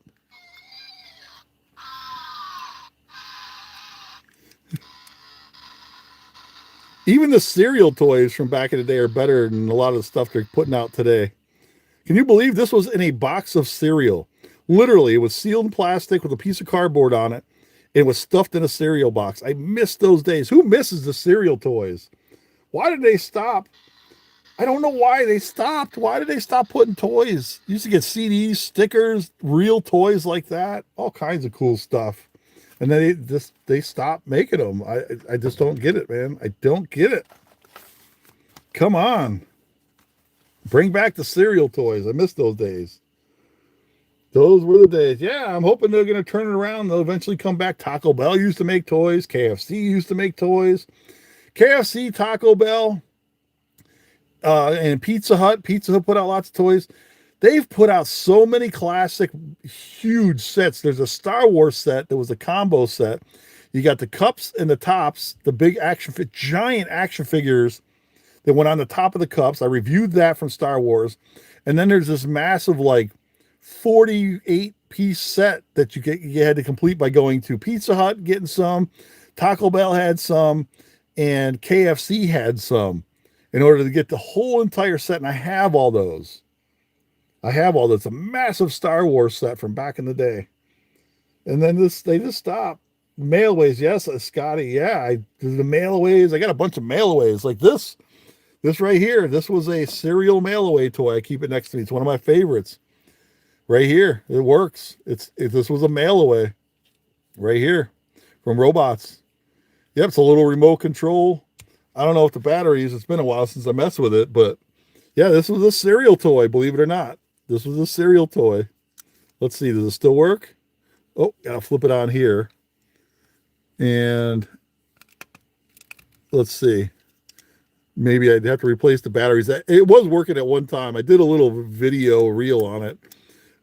Even the cereal toys from back in the day are better than a lot of the stuff they're putting out today. Can you believe this was in a box of cereal? Literally, it was sealed in plastic with a piece of cardboard on it. It was stuffed in a cereal box. I miss those days. Who misses the cereal toys? Why did they stop? I don't know why they stopped. Why did they stop putting toys? You used to get CDs, stickers, real toys like that, all kinds of cool stuff. And then they stopped making them. I just don't get it, man. I don't get it. Come on. Bring back the cereal toys. I miss those days. Those were the days. Yeah, I'm hoping they're going to turn it around. They'll eventually come back. Taco Bell used to make toys. KFC used to make toys. KFC, Taco Bell, and Pizza Hut. Pizza Hut put out lots of toys. They've put out so many classic, huge sets. There's a Star Wars set that was a combo set. You got the cups and the tops, the big giant action figures that went on the top of the cups. I reviewed that from Star Wars. And then there's this massive, like, 48-piece set that you had to complete by going to Pizza Hut, getting some, Taco Bell had some, and KFC had some in order to get the whole entire set. And I have all those. It's a massive Star Wars set from back in the day. And then they just stopped. Mailaways, yes, Scotty. Yeah, the mailaways. I got a bunch of mailaways like this. This right here. This was a cereal mailaway toy. I keep it next to me. It's one of my favorites. Right here. It works. This was a mailaway. Right here. From Robots. Yep, it's a little remote control. I don't know if the batteries, it's been a while since I messed with it, but yeah, this was a cereal toy, believe it or not. This was a cereal toy. Let's see, does it still work? Oh, gotta flip it on here. And let's see. Maybe I'd have to replace the batteries. It was working at one time. I did a little video reel on it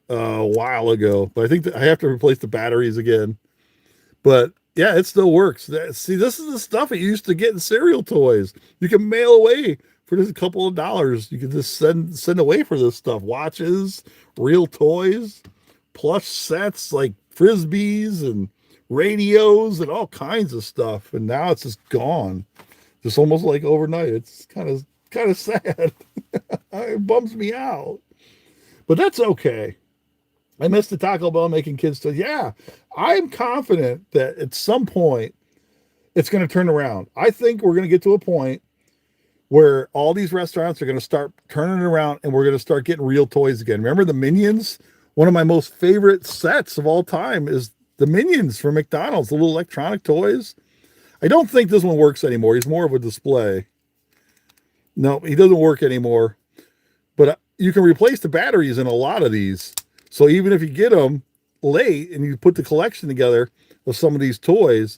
a while ago, but I think that I have to replace the batteries again. But yeah, it still works. See, this is the stuff you used to get in cereal toys. You can mail away for just a couple of dollars. You can just send away for this stuff. Watches, real toys, plush sets like Frisbees and radios and all kinds of stuff. And now it's just gone. Just almost like overnight. It's kind of sad. It bums me out. But that's okay. I miss the Taco Bell making kids toys. Yeah, I'm confident that at some point it's going to turn around. I think we're going to get to a point where all these restaurants are going to start turning it around and we're going to start getting real toys again. Remember the Minions? One of my most favorite sets of all time is the Minions from McDonald's, the little electronic toys. I don't think this one works anymore. He's more of a display. No, he doesn't work anymore. But you can replace the batteries in a lot of these. So even if you get them late and you put the collection together of some of these toys,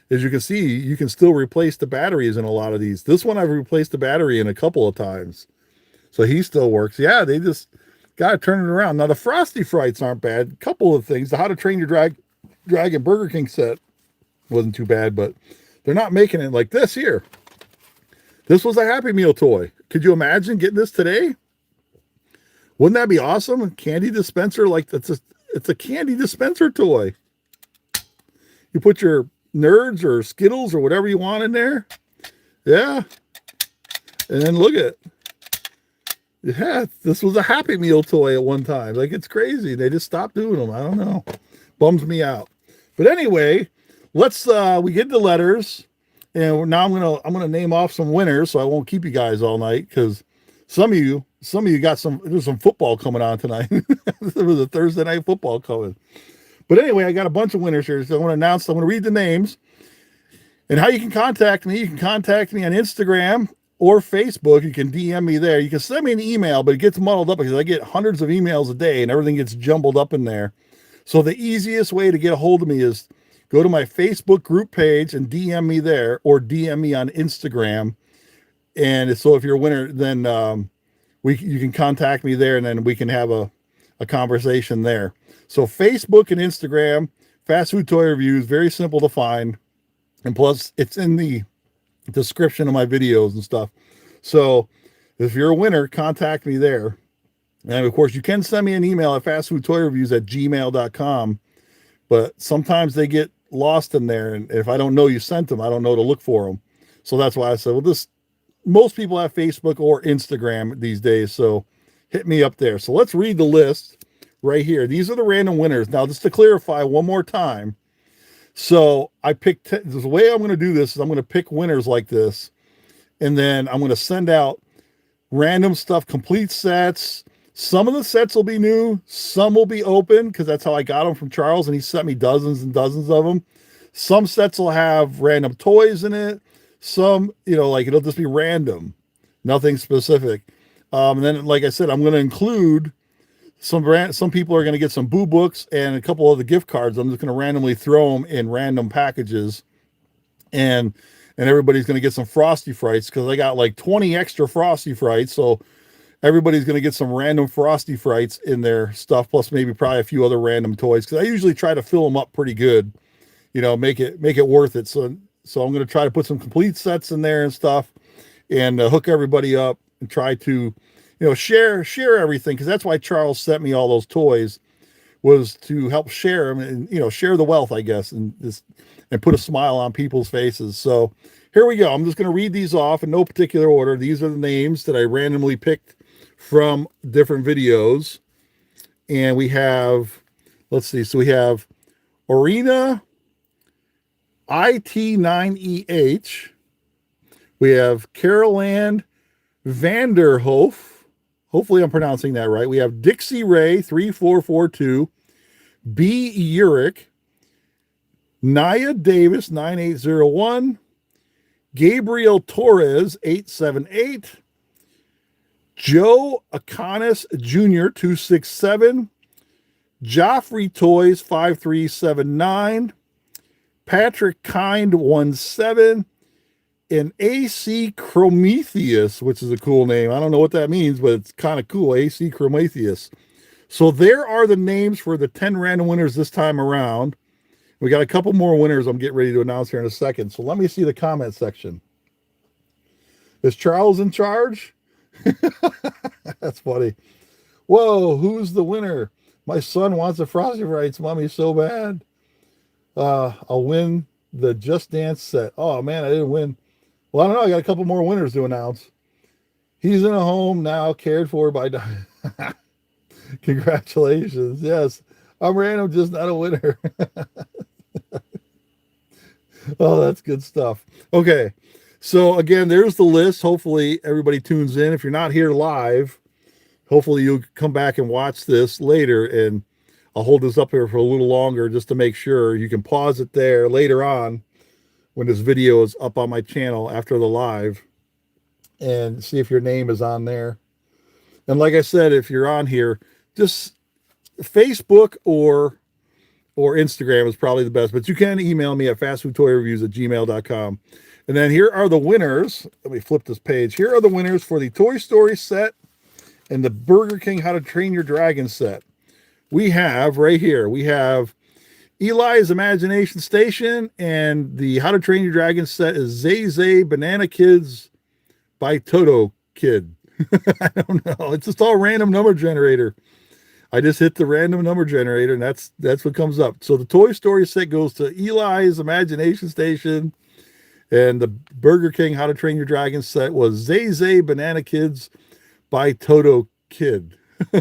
as you can see, you can still replace the batteries in a lot of these. This one I've replaced the battery in a couple of times. So he still works. Yeah, they just got to turn it around. Now the Frosty Frights aren't bad. A couple of things. The How to Train Your Dragon Burger King set wasn't too bad, but they're not making it like this here. This was a Happy Meal toy. Could you imagine getting this today? Wouldn't that be awesome? A candy dispenser, like it's a candy dispenser toy. You put your Nerds or Skittles or whatever you want in there. Yeah. And then look at it. Yeah, this was a Happy Meal toy at one time. Like, it's crazy. They just stopped doing them. I don't know. Bums me out. But anyway, let's we get the letters, and now I'm gonna name off some winners, so I won't keep you guys all night, because some of you got there's some football coming on tonight. There was a Thursday night football coming. But anyway, I got a bunch of winners here. So I'm going to read the names and how you can contact me. You can contact me on Instagram or Facebook. You can DM me there. You can send me an email, but it gets muddled up because I get hundreds of emails a day and everything gets jumbled up in there. So the easiest way to get a hold of me is go to my Facebook group page and DM me there, or DM me on Instagram. And so if you're a winner, then you can contact me there, and then we can have a conversation there. So Facebook and Instagram, Fast Food Toy Reviews, very simple to find. And plus, it's in the description of my videos and stuff. So if you're a winner, contact me there. And of course, you can send me an email at fastfoodtoyreviews@gmail.com. But sometimes they get lost in there. And if I don't know you sent them, I don't know to look for them. So that's why I said, well, most people have Facebook or Instagram these days. So hit me up there. So let's read the list right here. These are the random winners. Now, just to clarify one more time, So I picked, the way I'm going to do this is I'm going to pick winners like this. And then I'm going to send out random stuff, complete sets. Some of the sets will be new. Some will be open because that's how I got them from Charles. And he sent me dozens and dozens of them. Some sets will have random toys in it. Some, like it'll just be random, nothing specific. And then, like I said, I'm going to include some people are going to get some boo books and a couple of the gift cards. I'm just going to randomly throw them in random packages, and everybody's going to get some Frosty Frights because I got like 20 extra Frosty Frights. So everybody's going to get some random Frosty Frights in their stuff, plus maybe probably a few other random toys because I usually try to fill them up pretty good, make it worth it. So I'm going to try to put some complete sets in there and stuff, and hook everybody up and try to, share everything, because that's why Charles sent me all those toys, was to help share them and, share the wealth, I guess, and put a smile on people's faces. So here we go. I'm just going to read these off in no particular order. These are the names that I randomly picked from different videos. And we have, let's see. So we have Arena IT9EH. We have Carol Ann Vanderhoof. Hopefully I'm pronouncing that right. We have Dixie Ray 3442, B. Urick, Naya Davis 9801, Gabriel Torres 878, Joe Akonis Jr. 267, Joffrey Toys 5379, Patrick Kind 17, and AC Chrometheus, which is a cool name. I don't know what that means, but it's kind of cool. AC Chrometheus. So there are the names for the 10 random winners this time around. We got a couple more winners I'm getting ready to announce here in a second. So let me see the comment section. Is Charles in charge? That's funny. Whoa, who's the winner? My son wants a Frosty Frights, Mommy, so bad. I'll win the Just Dance set. Oh, man, I didn't win. Well, I don't know. I got a couple more winners to announce. He's in a home now, cared for by... Congratulations. Yes, I'm random, just not a winner. Oh, that's good stuff. Okay, so again, there's the list. Hopefully everybody tunes in. If you're not here live, hopefully you'll come back and watch this later, and I'll hold this up here for a little longer just to make sure. You can pause it there later on when this video is up on my channel after the live, and see if your name is on there. And like I said, if you're on here, just Facebook or Instagram is probably the best, but you can email me at FastFoodToyReviews@gmail.com. And then here are the winners. Let me flip this page. Here are the winners for the Toy Story set and the Burger King How to Train Your Dragon set. We have right here, we have Eli's Imagination Station, and the How to Train Your Dragon set is Zay Zay Banana Kids by Toto Kid. I don't know. It's just all random number generator. I just hit the random number generator, and that's what comes up. So the Toy Story set goes to Eli's Imagination Station, and the Burger King How to Train Your Dragon set was Zay Zay Banana Kids by Toto Kid.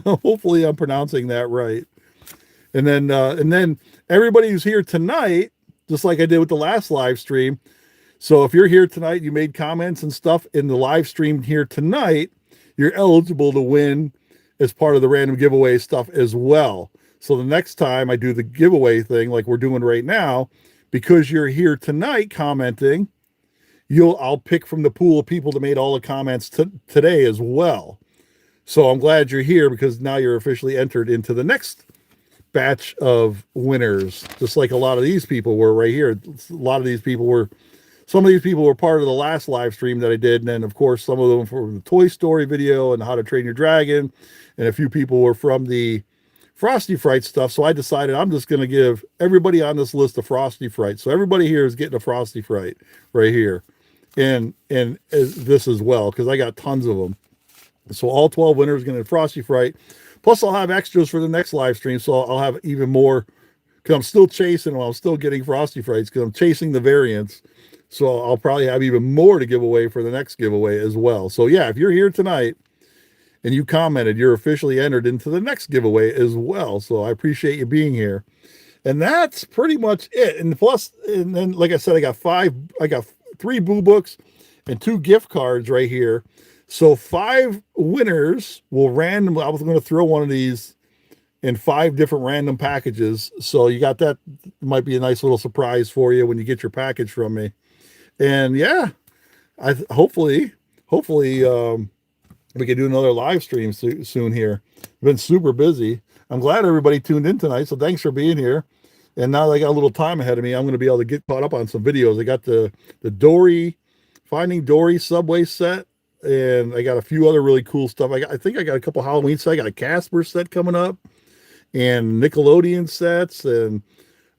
Hopefully I'm pronouncing that right. And then everybody who's here tonight, just like I did with the last live stream. So if you're here tonight, you made comments and stuff in the live stream here tonight, you're eligible to win as part of the random giveaway stuff as well. So the next time I do the giveaway thing like we're doing right now, because you're here tonight commenting, I'll pick from the pool of people that made all the comments today as well. So I'm glad you're here, because now you're officially entered into the next batch of winners, just like a lot of these people were right here. Some of these people were part of the last live stream that I did. And then of course, some of them from the Toy Story video and How to Train Your Dragon. And a few people were from the Frosty Fright stuff. So I decided I'm just going to give everybody on this list a Frosty Fright. So everybody here is getting a Frosty Fright right here. And this as well, because I got tons of them. So all 12 winners are going to get Frosty Fright. Plus I'll have extras for the next live stream. So I'll have even more, because I'm still chasing them. I'm still getting Frosty Frights because I'm chasing the variants. So I'll probably have even more to give away for the next giveaway as well. So yeah, if you're here tonight and you commented, you're officially entered into the next giveaway as well. So I appreciate you being here. And that's pretty much it. And plus, and then like I said, I got 3 boo books and 2 gift cards right here. So 5 winners will randomly, I was going to throw one of these in 5 different random packages. So you got that. Might be a nice little surprise for you when you get your package from me. And yeah, hopefully we can do another live stream soon here. I've been super busy. I'm glad everybody tuned in tonight. So thanks for being here. And now that I got a little time ahead of me, I'm going to be able to get caught up on some videos. I got the Dory, Finding Dory Subway set. And I got a few other really cool stuff. I think I got a couple Halloween sets. I got a Casper set coming up and Nickelodeon sets. And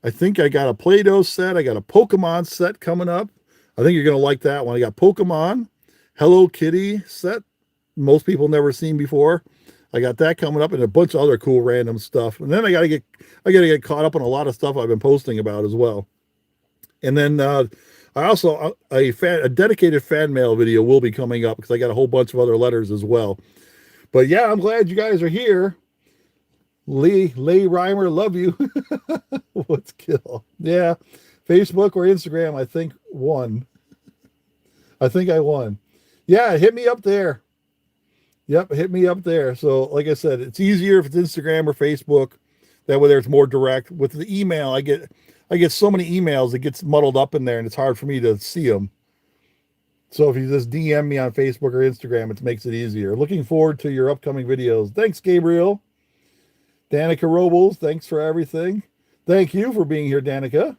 I think I got a Play-Doh set. I got a Pokemon set coming up. I think you're going to like that one. I got Pokemon, Hello Kitty set. Most people never seen before. I got that coming up and a bunch of other cool random stuff. And then I got to get caught up on a lot of stuff I've been posting about as well. And then I also, a dedicated fan mail video will be coming up because I got a whole bunch of other letters as well. But yeah, I'm glad you guys are here. Lee Reimer, love you. What's kill? Yeah. Facebook or Instagram, I think won. I think I won. Yeah, hit me up there. Yep, hit me up there. So like I said, it's easier if it's Instagram or Facebook. That way it's more direct. With the email, I get so many emails, it gets muddled up in there and it's hard for me to see them. So if you just DM me on Facebook or Instagram, it makes it easier. Looking forward to your upcoming videos. Thanks, Gabriel. Danica Robles, thanks for everything. Thank you for being here, Danica.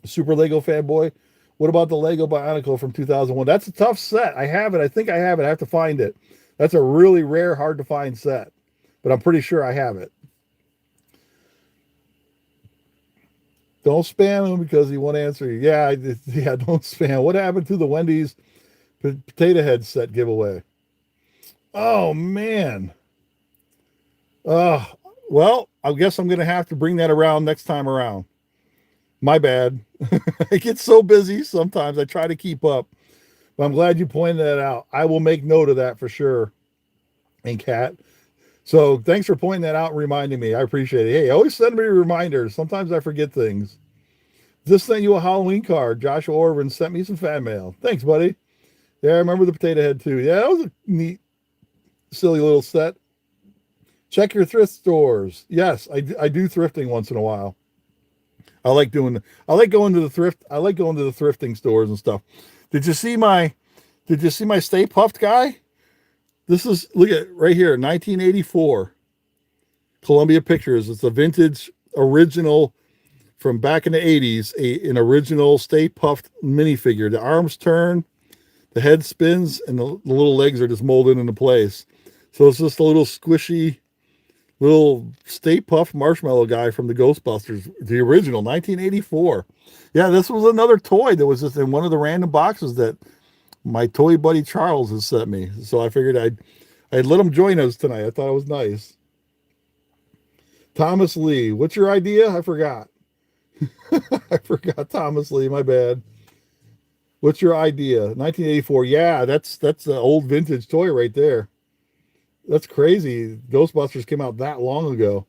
Super Lego fanboy. What about the Lego Bionicle from 2001? That's a tough set. I have it. I think I have it. I have to find it. That's a really rare, hard to find set, but I'm pretty sure I have it. Don't spam him because he won't answer you. Yeah, don't spam. What happened to the Wendy's potato head set giveaway? Oh, man. Well, I guess I'm going to have to bring that around next time around. My bad. I get so busy sometimes. I try to keep up. But I'm glad you pointed that out. I will make note of that for sure. And Kat. So thanks for pointing that out and reminding me. I appreciate it. Hey, always send me reminders. Sometimes I forget things. Just sent you a Halloween card. Joshua Orvin sent me some fan mail. Thanks, buddy. Yeah, I remember the potato head too. Yeah, that was a neat, silly little set. Check your thrift stores. Yes, I do thrifting once in a while. I like going to the thrifting stores and stuff. Did you see my Stay Puft guy? This is, look at right here, 1984. Columbia Pictures. It's a vintage original from back in the 80s, an original Stay Puft minifigure. The arms turn, the head spins, and the little legs are just molded into place. So it's just a little squishy little Stay Puft marshmallow guy from the Ghostbusters, the original, 1984. Yeah, this was another toy that was just in one of the random boxes that my toy buddy Charles has sent me. So I figured I'd let him join us tonight. I thought it was nice. Thomas Lee, what's your idea? I forgot. I forgot Thomas Lee, my bad. What's your idea? 1984. Yeah, that's an old vintage toy right there. That's crazy. Ghostbusters came out that long ago.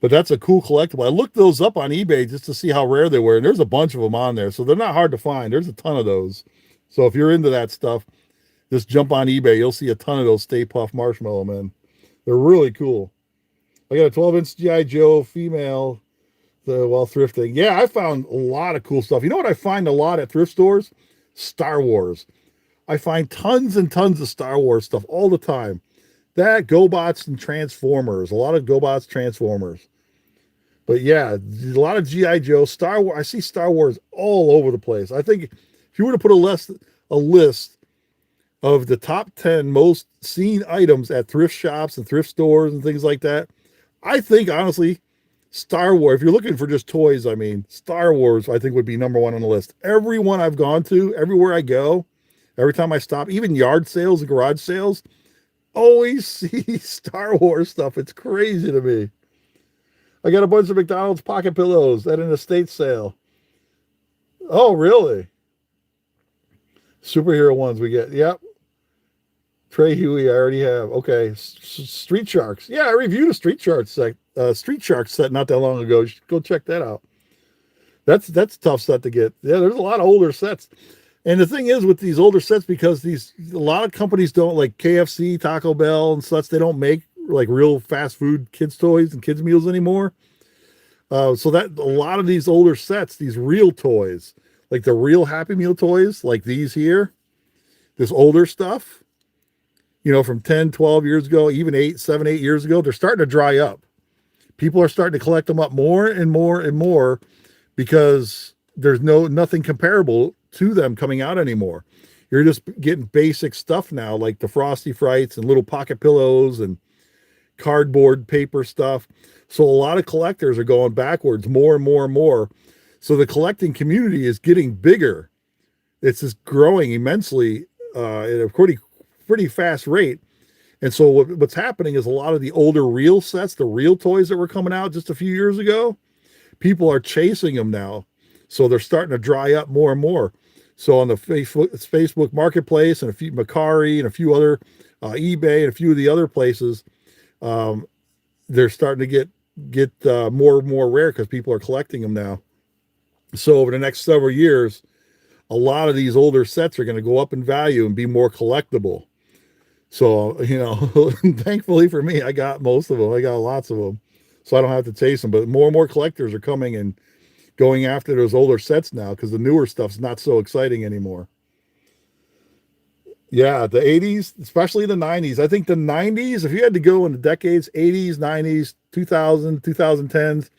But that's a cool collectible. I looked those up on eBay just to see how rare they were, and there's a bunch of them on there, so they're not hard to find. There's a ton of those. So if you're into that stuff, just jump on eBay. You'll see a ton of those Stay Puft Marshmallow Men. They're really cool. I got a 12-inch G.I. Joe female while thrifting. Yeah, I found a lot of cool stuff. You know what I find a lot at thrift stores? Star Wars. I find tons and tons of Star Wars stuff all the time. That, GoBots and Transformers. A lot of GoBots, Transformers. But yeah, a lot of G.I. Joe. Star Wars. I see Star Wars all over the place. I think if you were to put a list of the top 10 most seen items at thrift shops and thrift stores and things like that, I think, honestly, Star Wars, if you're looking for just toys, I mean, Star Wars, I think, would be number one on the list. Everyone I've gone to, everywhere I go, every time I stop, even yard sales and garage sales, always see Star Wars stuff. It's crazy to me. I got a bunch of McDonald's pocket pillows at an estate sale. Oh, really? Superhero ones we get. Yep. Trey Huey, I already have. Okay, Street Sharks. Yeah, I reviewed a Street Sharks set not that long ago. You should go check that out. That's a tough set to get. Yeah, there's a lot of older sets. And the thing is with these older sets, because a lot of companies don't, like KFC, Taco Bell and such, they don't make like real fast food kids toys and kids meals anymore. So that a lot of these older sets, these real toys, like the real Happy Meal toys, like these here, this older stuff, from 10, 12 years ago, even 8 years ago, they're starting to dry up. People are starting to collect them up more and more and more because there's nothing comparable to them coming out anymore. You're just getting basic stuff now, like the Frosty Frights and little pocket pillows and cardboard paper stuff. So a lot of collectors are going backwards more and more and more. So the collecting community is getting bigger. It's just growing immensely at a pretty fast rate. And so what's happening is a lot of the older real sets, the real toys that were coming out just a few years ago, people are chasing them now. So they're starting to dry up more and more. So on the Facebook Marketplace and a few Macari and a few other eBay and a few of the other places, they're starting to get more and more rare because people are collecting them now. So over the next several years, a lot of these older sets are going to go up in value and be more collectible. So, thankfully for me, I got most of them. I got lots of them. So I don't have to chase them. But more and more collectors are coming and going after those older sets now because the newer stuff's not so exciting anymore. Yeah, the 80s, especially the 90s. I think the 90s, if you had to go in the decades, 80s, 90s, 2000, 2010s,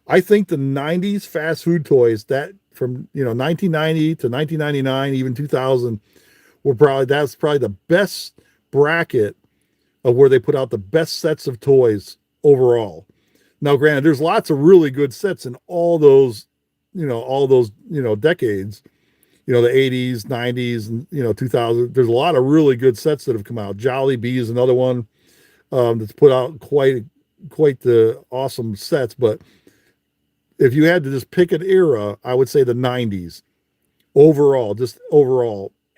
I think the 90s fast food toys, that from 1990 to 1999, even 2000, that's probably the best bracket of where they put out the best sets of toys overall. Now, granted, there's lots of really good sets in all those decades, the 80s, 90s, and 2000. There's a lot of really good sets that have come out. Jollibee is another one that's put out quite the awesome sets. But if you had to just pick an era, I would say the 90s overall.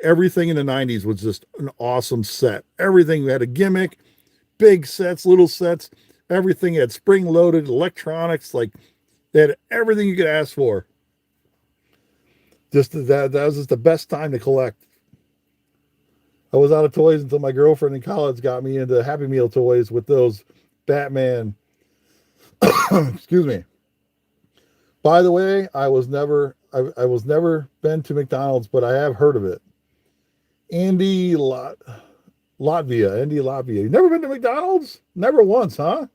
Everything in the 90s was just an awesome set. Everything had a gimmick, big sets, little sets. Everything had spring-loaded electronics. Like, they had everything you could ask for. That was just the best time to collect. I was out of toys until my girlfriend in college got me into Happy Meal toys with those Batman. Excuse me. By the way, I was never been to McDonald's, but I have heard of it. Andy Latvia. You never been to McDonald's? Never once, huh?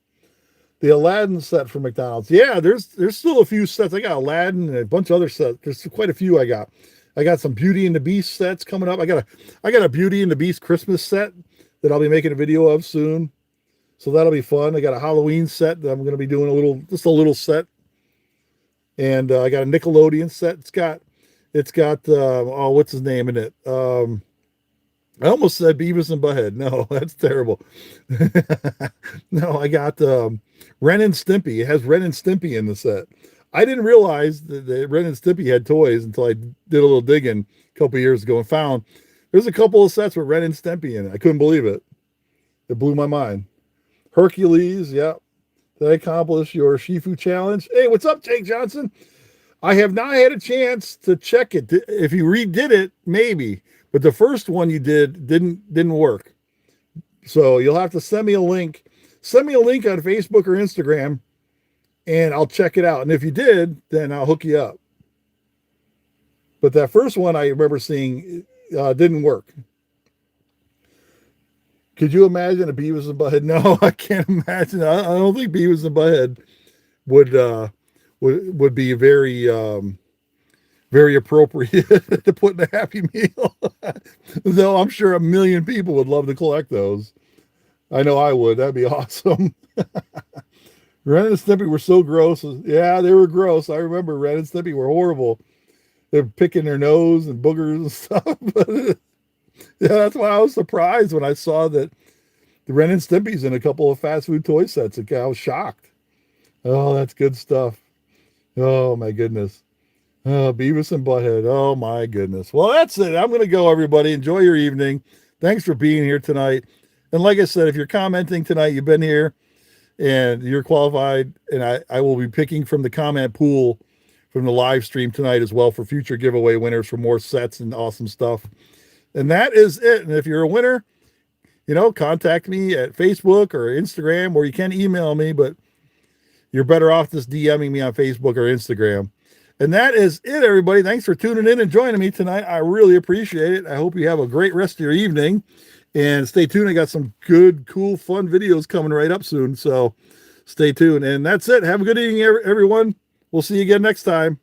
The Aladdin set from McDonald's. Yeah, there's still a few sets. I got Aladdin and a bunch of other sets. There's quite a few I got. I got some Beauty and the Beast sets coming up. I got a Beauty and the Beast Christmas set that I'll be making a video of soon. So that'll be fun. I got a Halloween set that I'm going to be doing a little set. And I got a Nickelodeon set. It's got what's his name in it? I almost said Beavis and Butthead. No, that's terrible. No, I got Ren and Stimpy. It has Ren and Stimpy in the set. I didn't realize that Ren and Stimpy had toys until I did a little digging a couple years ago and found there's a couple of sets with Ren and Stimpy in it. I couldn't believe it. It blew my mind. Hercules, yep. Did I accomplish your Shifu challenge? Hey, what's up, Jake Johnson? I have not had a chance to check it. If you redid it, maybe. But the first one you didn't work. So you'll have to send me a link. Send me a link on Facebook or Instagram, and I'll check it out. And if you did, then I'll hook you up. But that first one I remember seeing didn't work. Could you imagine a Beavis and Butthead? No, I can't imagine. I don't think Beavis and Butthead would be very appropriate to put in a Happy Meal. Though I'm sure a million people would love to collect those. I know I would. That'd be awesome. Ren and Stimpy were so gross. Yeah, they were gross. I remember Ren and Stimpy were horrible. They're picking their nose and boogers and stuff. Yeah, that's why I was surprised when I saw that the Ren and Stimpy's in a couple of fast food toy sets. I was shocked. Oh, that's good stuff. Oh, my goodness. Oh, Beavis and Butthead. Oh, my goodness. Well, that's it. I'm going to go, everybody. Enjoy your evening. Thanks for being here tonight. And like I said, if you're commenting tonight, you've been here and you're qualified, and I will be picking from the comment pool from the live stream tonight as well for future giveaway winners for more sets and awesome stuff. And that is it. And if you're a winner, contact me at Facebook or Instagram, or you can email me, but you're better off just DMing me on Facebook or Instagram. And that is it, everybody. Thanks for tuning in and joining me tonight. I really appreciate it. I hope you have a great rest of your evening. And stay tuned. I got some good, cool, fun videos coming right up soon. So stay tuned. And that's it. Have a good evening, everyone. We'll see you again next time.